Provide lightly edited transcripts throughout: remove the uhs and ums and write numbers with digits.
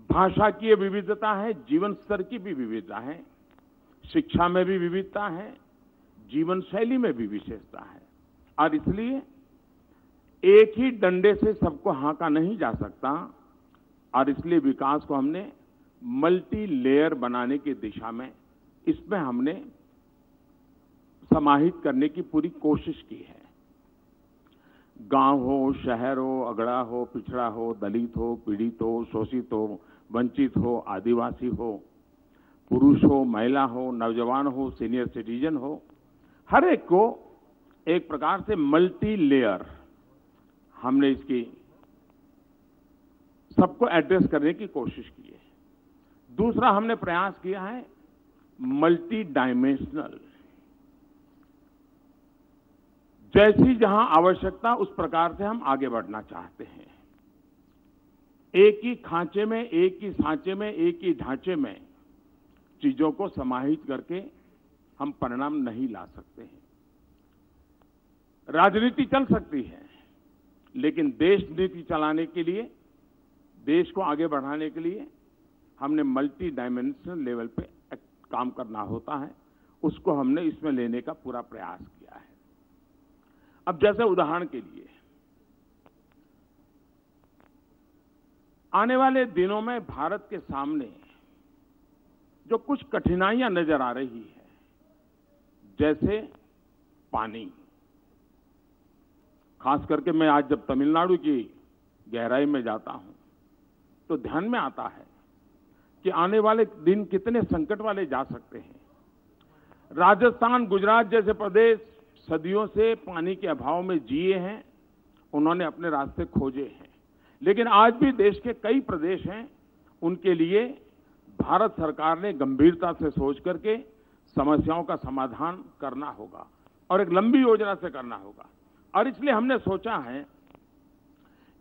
भाषा की विविधता है, जीवन स्तर की भी विविधता है, शिक्षा में भी विविधता है, जीवन शैली में भी विशेषता है। और इसलिए एक ही डंडे से सबको हाँका नहीं जा सकता, और इसलिए विकास को हमने मल्टी लेयर बनाने की दिशा में इसमें हमने समाहित करने की पूरी कोशिश की है। गांव हो, शहर हो, अगड़ा हो, पिछड़ा हो, दलित हो, पीड़ित हो, शोषित हो, वंचित हो, आदिवासी हो, पुरुष हो, महिला हो, नौजवान हो, सीनियर सिटीजन हो, हर एक को एक प्रकार से मल्टी लेयर हमने इसकी सबको एड्रेस करने की कोशिश की है। दूसरा हमने प्रयास किया है मल्टी डायमेंशनल, जैसी जहां आवश्यकता उस प्रकार से हम आगे बढ़ना चाहते हैं। एक ही खांचे में, एक ही सांचे में, एक ही ढांचे में चीजों को समाहित करके हम परिणाम नहीं ला सकते हैं। राजनीति चल सकती है, लेकिन देश नीति चलाने के लिए, देश को आगे बढ़ाने के लिए हमने मल्टी डायमेंशनल लेवल पे काम करना होता है। उसको हमने इसमें लेने का पूरा प्रयास किया है। अब जैसे उदाहरण के लिए, आने वाले दिनों में भारत के सामने जो कुछ कठिनाइयां नजर आ रही है, जैसे पानी, खास करके मैं आज जब तमिलनाडु की गहराई में जाता हूं तो ध्यान में आता है कि आने वाले दिन कितने संकट वाले जा सकते हैं। राजस्थान, गुजरात जैसे प्रदेश सदियों से पानी के अभाव में जिए हैं, उन्होंने अपने रास्ते खोजे हैं, लेकिन आज भी देश के कई प्रदेश हैं, उनके लिए भारत सरकार ने गंभीरता से सोच करके समस्याओं का समाधान करना होगा और एक लंबी योजना से करना होगा। और इसलिए हमने सोचा है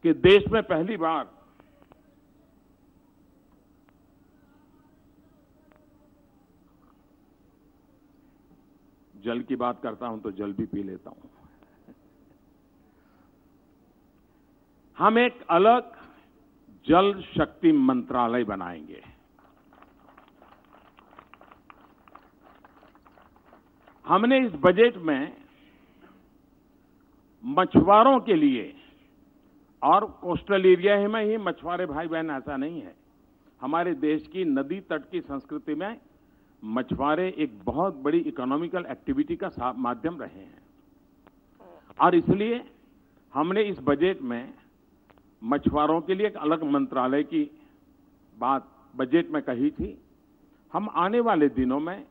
कि देश में पहली बार जल की बात करता हूं तो जल भी पी लेता हूं। हम एक अलग जल शक्ति मंत्रालय बनाएंगे। हमने इस बजट में मछुआरों के लिए, और कोस्टल एरिया में ही मछुआरे भाई बहन ऐसा नहीं है, हमारे देश की नदी तट की संस्कृति में मछुआरे एक बहुत बड़ी इकोनॉमिकल एक्टिविटी का माध्यम रहे हैं। और इसलिए हमने इस बजट में मछुआरों के लिए एक अलग मंत्रालय की बात बजट में कही थी। हम आने वाले दिनों में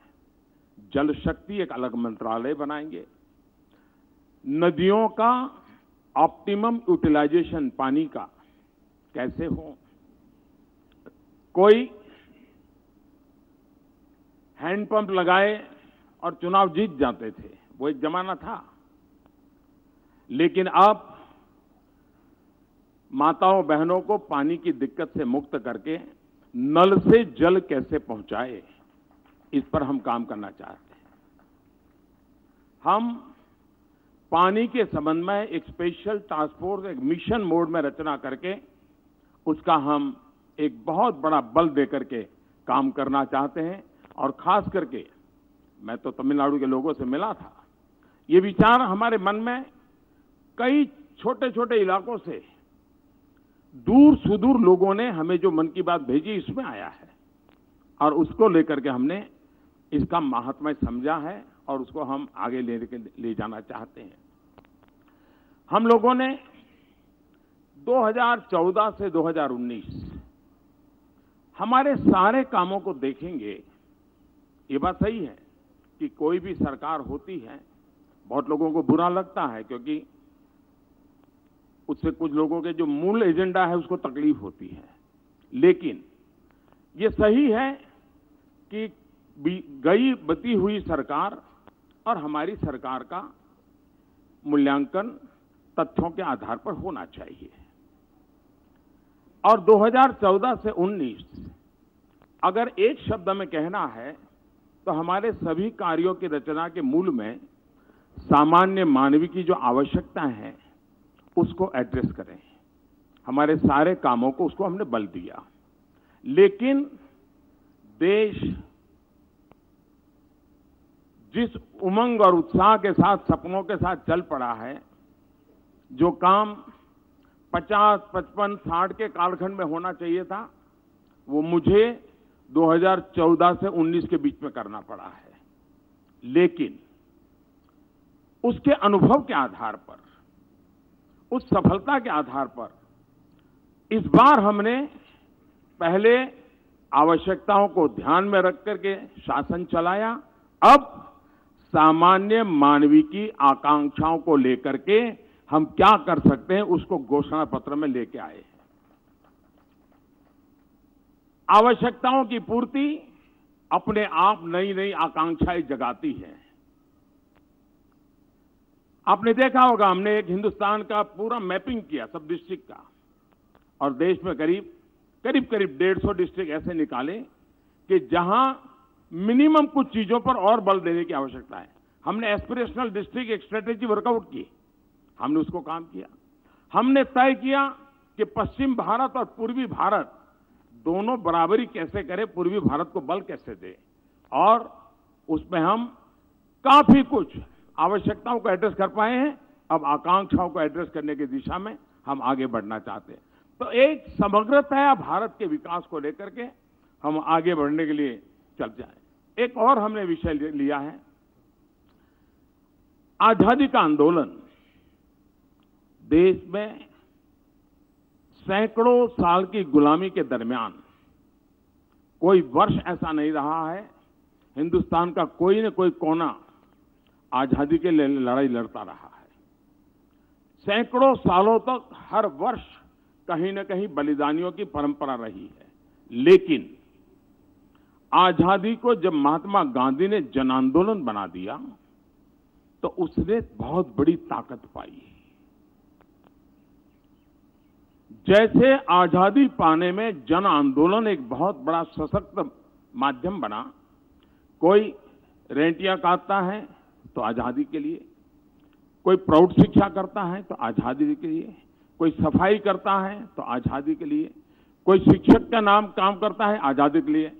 जल शक्ति एक अलग मंत्रालय बनाएंगे। नदियों का ऑप्टिमम यूटिलाइजेशन, पानी का कैसे हो। कोई हैंडपंप लगाए और चुनाव जीत जाते थे, वो एक जमाना था, लेकिन अब माताओं बहनों को पानी की दिक्कत से मुक्त करके नल से जल कैसे पहुंचाए, इस पर हम काम करना चाहते हैं। हम पानी के संबंध में एक स्पेशल टास्क फोर्स, एक मिशन मोड में रचना करके उसका हम एक बहुत बड़ा बल देकर के काम करना चाहते हैं। और खास करके मैं तो तमिलनाडु के लोगों से मिला था, ये विचार हमारे मन में कई छोटे छोटे इलाकों से, दूर सुदूर लोगों ने हमें जो मन की बात भेजी इसमें आया है, और उसको लेकर के हमने इसका महात्म्य समझा है और उसको हम आगे ले जाना चाहते हैं। हम लोगों ने 2014 से 2019 हमारे सारे कामों को देखेंगे। ये बात सही है कि कोई भी सरकार होती है, बहुत लोगों को बुरा लगता है क्योंकि उससे कुछ लोगों के जो मूल एजेंडा है उसको तकलीफ होती है, लेकिन ये सही है कि गई बती हुई सरकार और हमारी सरकार का मूल्यांकन तथ्यों के आधार पर होना चाहिए। और 2014 से 19 अगर एक शब्द में कहना है तो हमारे सभी कार्यों की रचना के मूल में सामान्य मानव की जो आवश्यकताएं हैं उसको एड्रेस करें। हमारे सारे कामों को उसको हमने बल दिया। लेकिन देश जिस उमंग और उत्साह के साथ, सपनों के साथ चल पड़ा है, जो काम 50, 55, 60 के कालखंड में होना चाहिए था, वो मुझे 2014 से 19 के बीच में करना पड़ा है। लेकिन उसके अनुभव के आधार पर, उस सफलता के आधार पर इस बार हमने पहले आवश्यकताओं को ध्यान में रख करके शासन चलाया, अब सामान्य मानवीय की आकांक्षाओं को लेकर के हम क्या कर सकते हैं उसको घोषणा पत्र में लेके आए हैं। आवश्यकताओं की पूर्ति अपने आप नई नई आकांक्षाएं जगाती है। आपने देखा होगा, हमने एक हिंदुस्तान का पूरा मैपिंग किया सब डिस्ट्रिक्ट का, और देश में करीब 150 डिस्ट्रिक्ट ऐसे निकाले कि जहां मिनिमम कुछ चीजों पर और बल देने की आवश्यकता है। हमने एस्पिरेशनल डिस्ट्रिक्ट एक स्ट्रेटेजी वर्कआउट की, हमने उसको काम किया। हमने तय किया कि पश्चिम भारत और पूर्वी भारत दोनों बराबरी कैसे करें, पूर्वी भारत को बल कैसे दे, और उसमें हम काफी कुछ आवश्यकताओं को एड्रेस कर पाए हैं। अब आकांक्षाओं को एड्रेस करने की दिशा में हम आगे बढ़ना चाहते हैं। तो एक समग्रतया भारत के विकास को लेकर के हम आगे बढ़ने के लिए चल जाए। एक और हमने विषय लिया है, आजादी का आंदोलन। देश में सैकड़ों साल की गुलामी के दरमियान कोई वर्ष ऐसा नहीं रहा है हिंदुस्तान का कोई न कोई कोना आजादी के लिए लड़ाई लड़ता रहा है। सैकड़ों सालों तक हर वर्ष कहीं न कहीं बलिदानियों की परंपरा रही है। लेकिन आजादी को जब महात्मा गांधी ने जन आंदोलन बना दिया तो उसने बहुत बड़ी ताकत पाई। जैसे आजादी पाने में जन आंदोलन एक बहुत बड़ा सशक्त माध्यम बना। कोई रेंटियां काटता है तो आजादी के लिए, कोई प्रौढ़ शिक्षा करता है तो आजादी के लिए, कोई सफाई करता है तो आजादी के लिए, कोई शिक्षक का नाम काम करता है आजादी के लिए,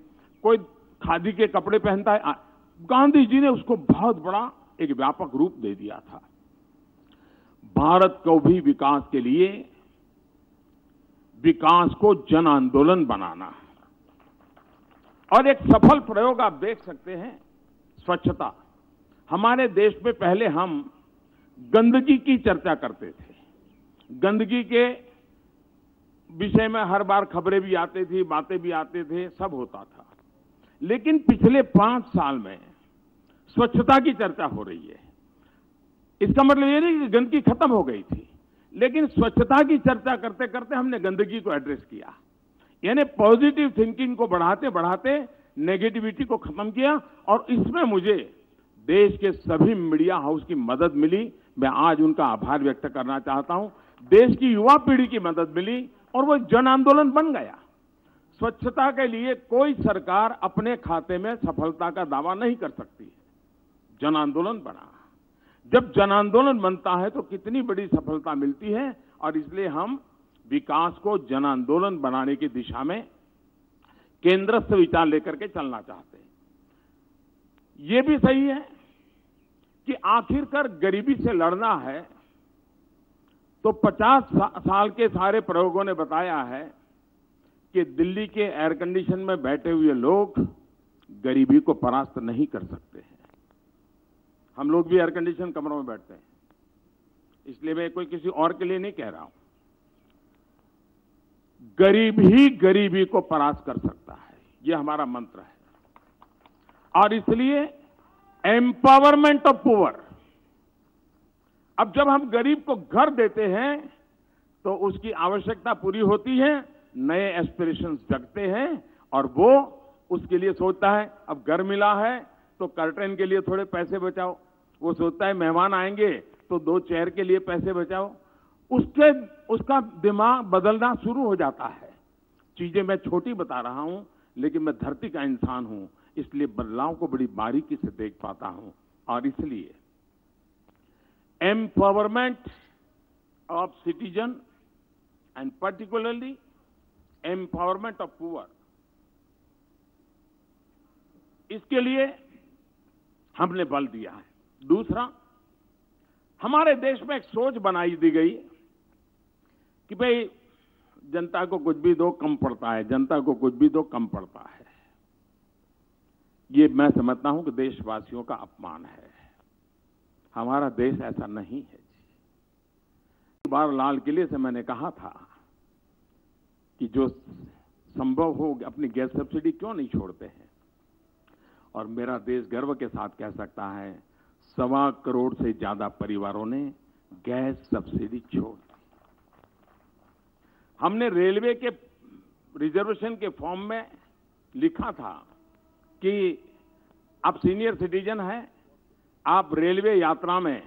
कोई खादी के कपड़े पहनता है। गांधी जी ने उसको बहुत बड़ा एक व्यापक रूप दे दिया था। भारत को भी विकास के लिए विकास को जन आंदोलन बनाना। और एक सफल प्रयोग आप देख सकते हैं, स्वच्छता। हमारे देश में पहले हम गंदगी की चर्चा करते थे, गंदगी के विषय में हर बार खबरें भी आती थी, बातें भी आते थे, सब होता था। लेकिन पिछले 5 साल में स्वच्छता की चर्चा हो रही है। इसका मतलब ये नहीं कि गंदगी खत्म हो गई थी, लेकिन स्वच्छता की चर्चा करते करते हमने गंदगी को एड्रेस किया। यानी पॉजिटिव थिंकिंग को बढ़ाते बढ़ाते नेगेटिविटी को खत्म किया। और इसमें मुझे देश के सभी मीडिया हाउस की मदद मिली। मैं आज उनका आभार व्यक्त करना चाहता हूं। देश की युवा पीढ़ी की मदद मिली और वो जन आंदोलन बन गया। स्वच्छता के लिए कोई सरकार अपने खाते में सफलता का दावा नहीं कर सकती है। जन आंदोलन बना। जब जन आंदोलन बनता है तो कितनी बड़ी सफलता मिलती है। और इसलिए हम विकास को जन आंदोलन बनाने की दिशा में केंद्रस्थ विचार लेकर के चलना चाहते हैं। ये भी सही है कि आखिरकार गरीबी से लड़ना है तो 50 साल के सारे प्रयोगों ने बताया है कि दिल्ली के एयर कंडीशन में बैठे हुए लोग गरीबी को परास्त नहीं कर सकते हैं। हम लोग भी एयर कंडीशन कमरों में बैठते हैं, इसलिए मैं कोई किसी और के लिए नहीं कह रहा हूं। गरीब ही गरीबी को परास्त कर सकता है, यह हमारा मंत्र है। और इसलिए एम्पावरमेंट ऑफ पुअर। अब जब हम गरीब को घर देते हैं तो उसकी आवश्यकता पूरी होती है, नए एस्पिरेशंस जगते हैं और वो उसके लिए सोचता है अब घर मिला है तो कर्टेन के लिए थोड़े पैसे बचाओ। वो सोचता है मेहमान आएंगे तो 2 चेयर के लिए पैसे बचाओ। उसका दिमाग बदलना शुरू हो जाता है। चीजें मैं छोटी बता रहा हूं, लेकिन मैं धरती का इंसान हूं, इसलिए बदलाव को बड़ी बारीकी से देख पाता हूं। और इसलिए empowerment of citizen and particularly empowerment of poor इसके लिए हमने बल दिया है। दूसरा, हमारे देश में एक सोच बनाई दी गई कि भाई जनता को कुछ भी दो कम पड़ता है, जनता को कुछ भी दो कम पड़ता है। ये मैं समझता हूं कि देशवासियों का अपमान है। हमारा देश ऐसा नहीं है जी। बार लाल किले से मैंने कहा था कि जो संभव हो अपनी गैस सब्सिडी क्यों नहीं छोड़ते हैं, और मेरा देश गर्व के साथ कह सकता है 1.25 करोड़ से ज्यादा परिवारों ने गैस सब्सिडी छोड़ दी। हमने रेलवे के रिजर्वेशन के फॉर्म में लिखा था कि आप सीनियर सिटीजन हैं, आप रेलवे यात्रा में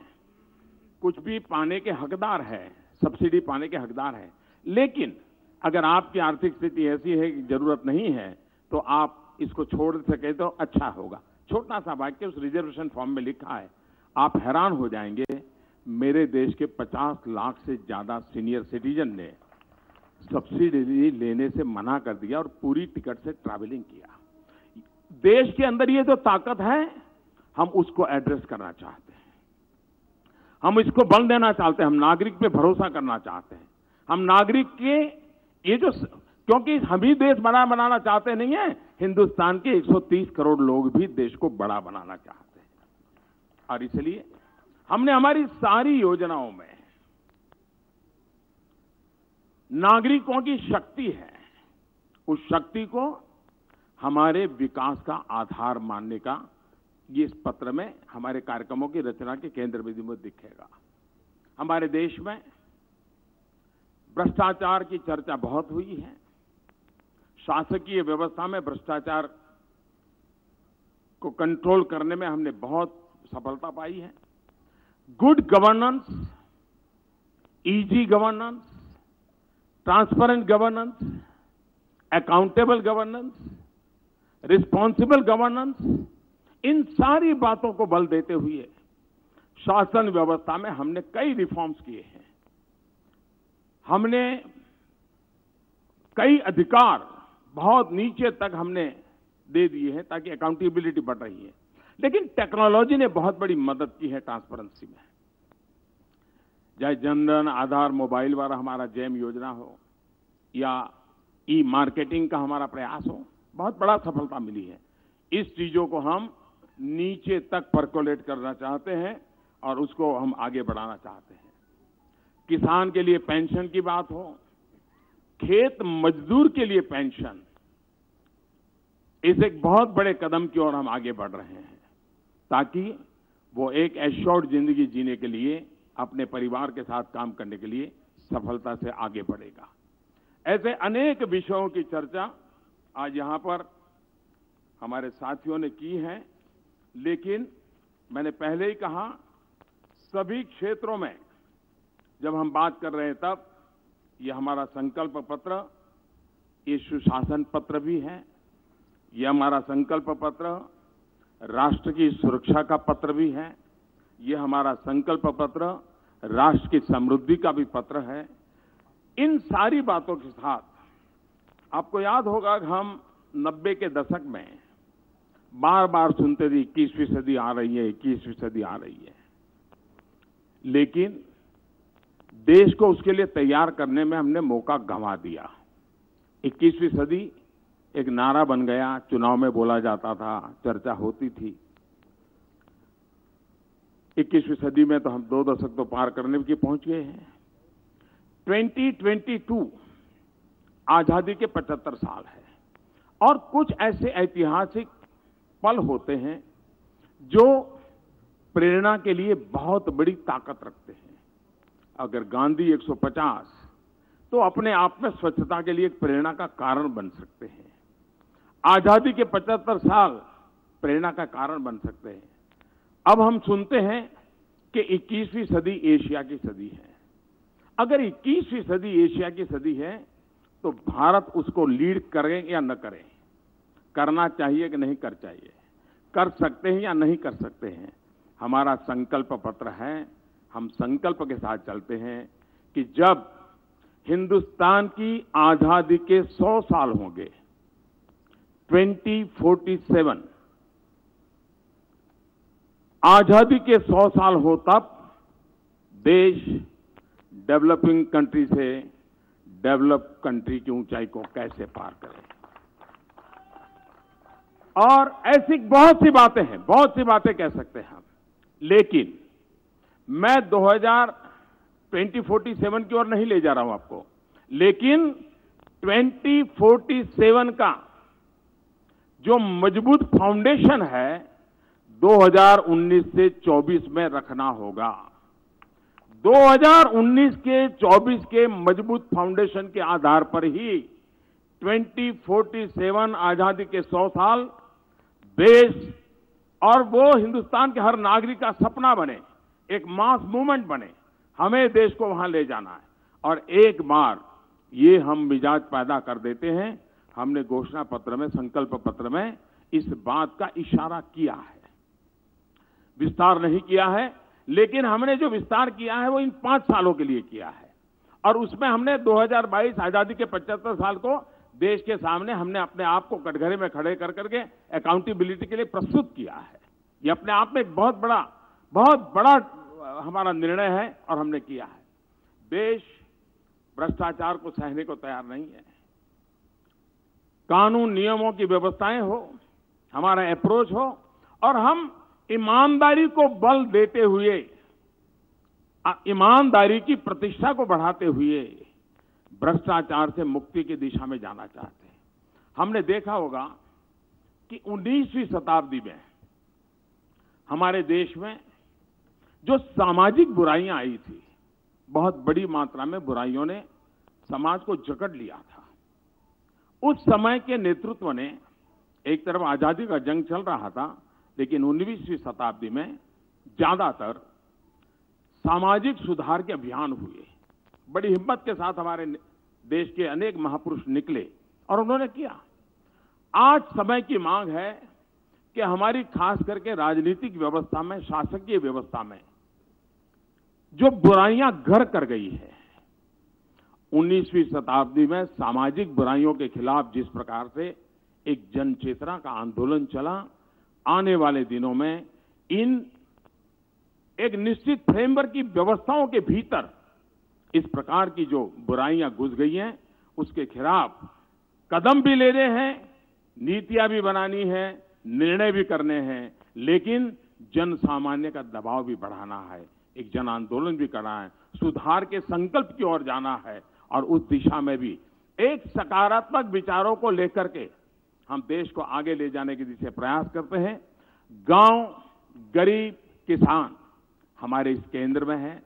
कुछ भी पाने के हकदार हैं, सब्सिडी पाने के हकदार हैं, लेकिन अगर आपकी आर्थिक स्थिति ऐसी है कि जरूरत नहीं है तो आप इसको छोड़ सके तो अच्छा होगा। छोटा सा वाक्य उस रिजर्वेशन फॉर्म में लिखा है। आप हैरान हो जाएंगे, मेरे देश के 50 लाख से ज्यादा सीनियर सिटीजन ने सब्सिडी लेने से मना कर दिया और पूरी टिकट से ट्रैवलिंग किया। देश के अंदर ये जो ताकत है, हम उसको एड्रेस करना चाहते हैं, हम इसको बल देना चाहते हैं, हम नागरिक पे भरोसा करना चाहते हैं। हम नागरिक के ये जो, क्योंकि हम ही देश बड़ा बनाना चाहते नहीं है, हिंदुस्तान के 130 करोड़ लोग भी देश को बड़ा बनाना चाहते हैं। और इसलिए हमने हमारी सारी योजनाओं में नागरिकों की शक्ति है, उस शक्ति को हमारे विकास का आधार मानने का ये इस पत्र में हमारे कार्यक्रमों की रचना के केंद्र बिंदु में दिखेगा। हमारे देश में भ्रष्टाचार की चर्चा बहुत हुई है। शासकीय व्यवस्था में भ्रष्टाचार को कंट्रोल करने में हमने बहुत सफलता पाई है। Good governance, easy governance, transparent governance, accountable governance, responsible governance, इन सारी बातों को बल देते हुए शासन व्यवस्था में हमने कई रिफॉर्म्स किए हैं। हमने कई अधिकार बहुत नीचे तक हमने दे दिए हैं ताकि अकाउंटेबिलिटी बढ़ रही है। लेकिन टेक्नोलॉजी ने बहुत बड़ी मदद की है ट्रांसपेरेंसी में। चाहे जनधन, आधार, मोबाइल वाला हमारा जैम योजना हो या ई मार्केटिंग का हमारा प्रयास हो, बहुत बड़ा सफलता मिली है। इस चीजों को हम नीचे तक परकोलेट करना चाहते हैं और उसको हम आगे बढ़ाना चाहते हैं। किसान के लिए पेंशन की बात हो, खेत मजदूर के लिए पेंशन, इस एक बहुत बड़े कदम की ओर हम आगे बढ़ रहे हैं ताकि वो एक एश्योर्ड जिंदगी जीने के लिए, अपने परिवार के साथ काम करने के लिए सफलता से आगे बढ़ेगा। ऐसे अनेक विषयों की चर्चा आज यहां पर हमारे साथियों ने की है, लेकिन मैंने पहले ही कहा, सभी क्षेत्रों में जब हम बात कर रहे हैं तब ये हमारा संकल्प पत्र, ये सुशासन पत्र भी है, ये हमारा संकल्प पत्र राष्ट्र की सुरक्षा का पत्र भी है, ये हमारा संकल्प पत्र राष्ट्र की समृद्धि का भी पत्र है। इन सारी बातों के साथ आपको याद होगा कि हम 90 के दशक में बार बार सुनते थे 21वीं सदी आ रही है, 21वीं सदी आ रही है, लेकिन देश को उसके लिए तैयार करने में हमने मौका गंवा दिया। 21वीं सदी एक नारा बन गया, चुनाव में बोला जाता था, चर्चा होती थी। 21वीं सदी में तो हम 2 दशक तो पार करने की पहुंच गए हैं। 2022 आजादी के 75 साल है और कुछ ऐसे ऐतिहासिक पल होते हैं जो प्रेरणा के लिए बहुत बड़ी ताकत रखते हैं। अगर गांधी 150 तो अपने आप में स्वच्छता के लिए एक प्रेरणा का कारण बन सकते हैं। आजादी के 75 साल प्रेरणा का कारण बन सकते हैं। अब हम सुनते हैं कि 21वीं सदी एशिया की सदी है। अगर 21वीं सदी एशिया की सदी है तो भारत उसको लीड करे या न करे, करना चाहिए कि नहीं कर चाहिए, कर सकते हैं या नहीं कर सकते हैं, हमारा संकल्प पत्र है। हम संकल्प के साथ चलते हैं कि जब हिंदुस्तान की आजादी के 100 साल होंगे, 2047 आजादी के 100 साल हो तब देश डेवलपिंग कंट्री से डेवलप कंट्री की ऊंचाई को कैसे पार करे। और ऐसी बहुत सी बातें हैं, बहुत सी बातें कह सकते हैं हम, लेकिन मैं 2047 की ओर नहीं ले जा रहा हूं आपको, लेकिन 2047 का जो मजबूत फाउंडेशन है 2019 से 24 में रखना होगा। 2019 के 24 के मजबूत फाउंडेशन के आधार पर ही 2047 आजादी के 100 साल देश और वो हिंदुस्तान के हर नागरिक का सपना बने, एक मास मूवमेंट बने। हमें देश को वहां ले जाना है और एक बार ये हम मिजाज पैदा कर देते हैं। हमने घोषणा पत्र में, संकल्प पत्र में इस बात का इशारा किया है, विस्तार नहीं किया है, लेकिन हमने जो विस्तार किया है वो इन 5 सालों के लिए किया है। और उसमें हमने 2022 आजादी के 75 साल को देश के सामने हमने अपने आप को कटघरे में खड़े कर करके अकाउंटेबिलिटी के लिए प्रस्तुत किया है। ये अपने आप में एक बहुत बड़ा हमारा निर्णय है और हमने किया है। देश भ्रष्टाचार को सहने को तैयार नहीं है। कानून नियमों की व्यवस्थाएं हो, हमारा अप्रोच हो और हम ईमानदारी को बल देते हुए, ईमानदारी की प्रतिष्ठा को बढ़ाते हुए भ्रष्टाचार से मुक्ति की दिशा में जाना चाहते हैं। हमने देखा होगा कि 19वीं शताब्दी में हमारे देश में जो सामाजिक बुराइयां आई थी, बहुत बड़ी मात्रा में बुराइयों ने समाज को जकड़ लिया था। उस समय के नेतृत्व ने, एक तरफ आजादी का जंग चल रहा था, लेकिन 19वीं शताब्दी में ज्यादातर सामाजिक सुधार के अभियान हुए। बड़ी हिम्मत के साथ हमारे देश के अनेक महापुरुष निकले और उन्होंने किया। आज समय की मांग है कि हमारी खास करके राजनीतिक व्यवस्था में, शासकीय व्यवस्था में जो बुराइयां घर कर गई है, 19वीं शताब्दी में सामाजिक बुराइयों के खिलाफ जिस प्रकार से एक जन चेतना का आंदोलन चला, आने वाले दिनों में इन एक निश्चित फ्रेमवर्क की व्यवस्थाओं के भीतर इस प्रकार की जो बुराइयां घुस गई हैं, उसके खिलाफ कदम भी लेने हैं, नीतियां भी बनानी है, निर्णय भी करने हैं, लेकिन जन सामान्य का दबाव भी बढ़ाना है, एक जन आंदोलन भी करना है, सुधार के संकल्प की ओर जाना है और उस दिशा में भी एक सकारात्मक विचारों को लेकर के हम देश को आगे ले जाने की दिशा प्रयास करते हैं। गांव, गरीब, किसान हमारे इस केंद्र में है।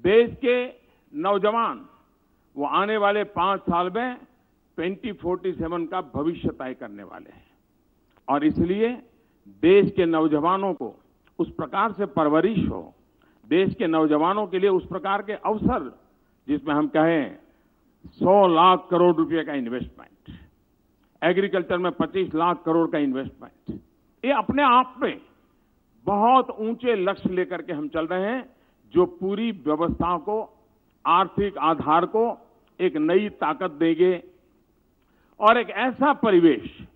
देश के नौजवान वो आने वाले 5 साल में 2047 का भविष्य तय करने वाले हैं और इसलिए देश के नौजवानों को उस प्रकार से परवरिश हो, देश के नौजवानों के लिए उस प्रकार के अवसर, जिसमें हम कहें 100 लाख करोड़ रुपए का इन्वेस्टमेंट, एग्रीकल्चर में 25 लाख करोड़ का इन्वेस्टमेंट, ये अपने आप में बहुत ऊंचे लक्ष्य लेकर के हम चल रहे हैं, जो पूरी व्यवस्था को, आर्थिक आधार को एक नई ताकत देंगे और एक ऐसा परिवेश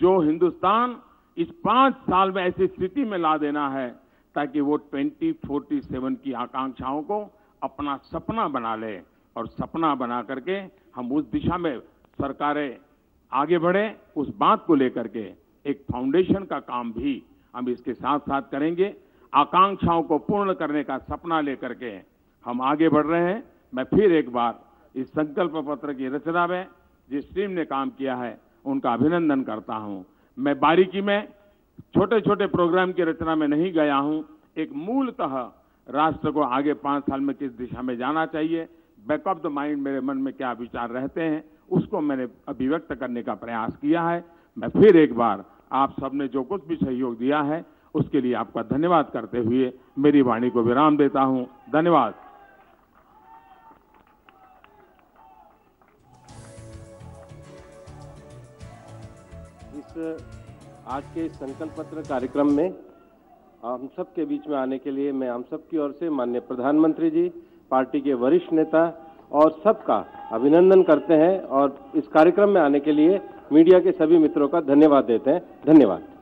जो हिंदुस्तान इस 5 साल में ऐसी स्थिति में ला देना है ताकि वो 2047 की आकांक्षाओं को अपना सपना बना ले और सपना बना करके हम उस दिशा में सरकारें आगे बढ़े। उस बात को लेकर के एक फाउंडेशन का काम भी हम इसके साथ साथ करेंगे। आकांक्षाओं को पूर्ण करने का सपना लेकर के हम आगे बढ़ रहे हैं। मैं फिर एक बार इस संकल्प पत्र की रचना में जिस टीम ने काम किया है उनका अभिनंदन करता हूं। मैं बारीकी में छोटे छोटे प्रोग्राम की रचना में नहीं गया हूं। एक मूलतः राष्ट्र को आगे 5 साल में किस दिशा में जाना चाहिए, बैक ऑफ द माइंड मेरे मन में क्या विचार रहते हैं, उसको मैंने अभिव्यक्त करने का प्रयास किया है। मैं फिर एक बार आप सबने जो कुछ भी सहयोग दिया है उसके लिए आपका धन्यवाद करते हुए मेरी वाणी को विराम देता हूं। धन्यवाद। इस आज के संकल्प पत्र कार्यक्रम में हम सब के बीच में आने के लिए मैं हम सब की ओर से माननीय प्रधानमंत्री जी, पार्टी के वरिष्ठ नेता और सबका अभिनंदन करते हैं और इस कार्यक्रम में आने के लिए मीडिया के सभी मित्रों का धन्यवाद देते हैं। धन्यवाद।